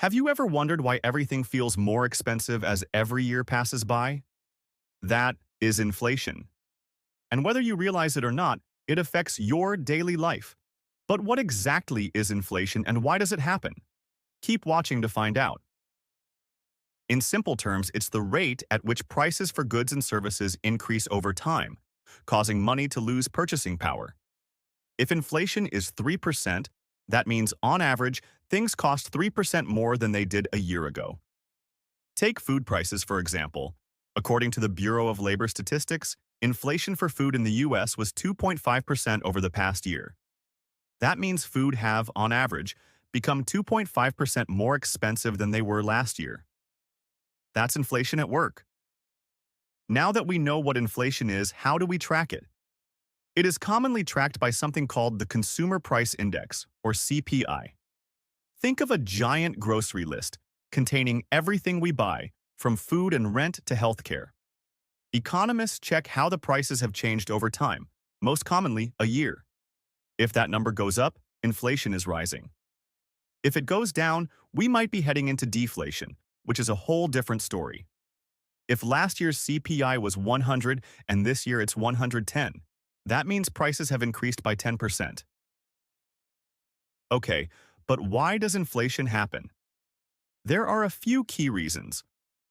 Have you ever wondered why everything feels more expensive as every year passes by? That is inflation. And whether you realize it or not, it affects your daily life. But what exactly is inflation and why does it happen? Keep watching to find out. In simple terms, it's the rate at which prices for goods and services increase over time, causing money to lose purchasing power. If inflation is 3%, that means on average, things cost 3% more than they did a year ago. Take food prices, for example. According to the Bureau of Labor Statistics, inflation for food in the US was 2.5% over the past year. That means food have, on average, become 2.5% more expensive than they were last year. That's inflation at work. Now that we know what inflation is, how do we track it? It is commonly tracked by something called the Consumer Price Index, or CPI. Think of a giant grocery list containing everything we buy, from food and rent to healthcare. Economists check how the prices have changed over time, most commonly a year. If that number goes up, inflation is rising. If it goes down, we might be heading into deflation, which is a whole different story. If last year's CPI was 100 and this year it's 110, that means prices have increased by 10%. Okay, but why does inflation happen? There are a few key reasons.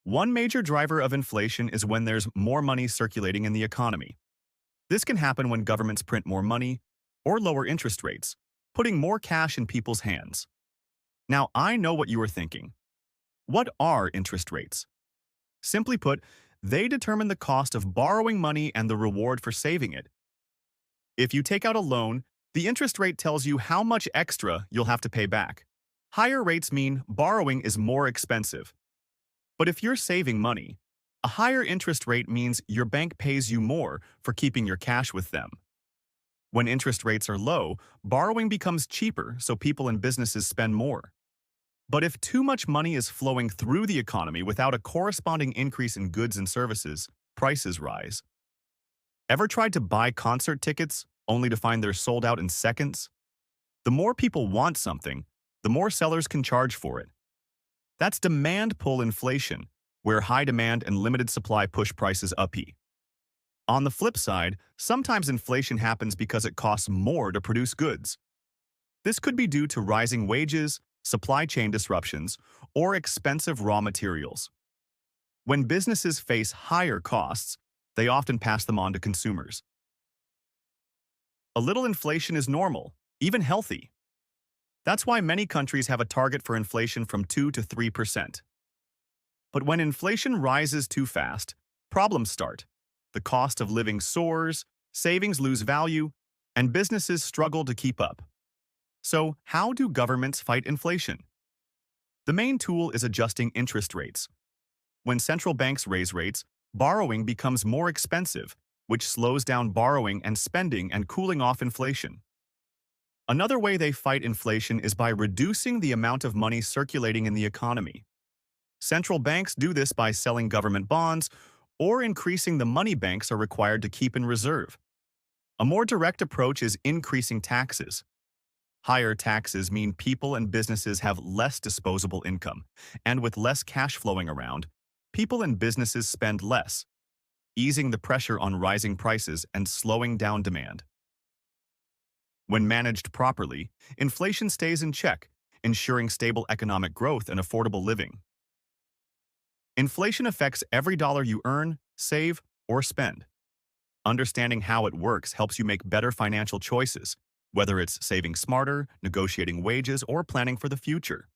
One major driver of inflation is when there's more money circulating in the economy. This can happen when governments print more money or lower interest rates, putting more cash in people's hands. Now, I know what you are thinking. What are interest rates? Simply put, they determine the cost of borrowing money and the reward for saving it. If you take out a loan, the interest rate tells you how much extra you'll have to pay back. Higher rates mean borrowing is more expensive. But if you're saving money, a higher interest rate means your bank pays you more for keeping your cash with them. When interest rates are low, borrowing becomes cheaper, so people and businesses spend more. But if too much money is flowing through the economy without a corresponding increase in goods and services, prices rise. Ever tried to buy concert tickets only to find they're sold out in seconds? The more people want something, the more sellers can charge for it. That's demand pull inflation, where high demand and limited supply push prices up. On the flip side, sometimes inflation happens because it costs more to produce goods. This could be due to rising wages, supply chain disruptions, or expensive raw materials. When businesses face higher costs, they often pass them on to consumers. A little inflation is normal, even healthy. That's why many countries have a target for inflation from 2 to 3%. But when inflation rises too fast, problems start. The cost of living soars, savings lose value, and businesses struggle to keep up. So, how do governments fight inflation? The main tool is adjusting interest rates. When central banks raise rates, borrowing becomes more expensive, which slows down borrowing and spending and cooling off inflation. Another way they fight inflation is by reducing the amount of money circulating in the economy. Central banks do this by selling government bonds or increasing the money banks are required to keep in reserve. A more direct approach is increasing taxes. Higher taxes mean people and businesses have less disposable income, and with less cash flowing around, people and businesses spend less, easing the pressure on rising prices and slowing down demand. When managed properly, inflation stays in check, ensuring stable economic growth and affordable living. Inflation affects every dollar you earn, save, or spend. Understanding how it works helps you make better financial choices, whether it's saving smarter, negotiating wages, or planning for the future.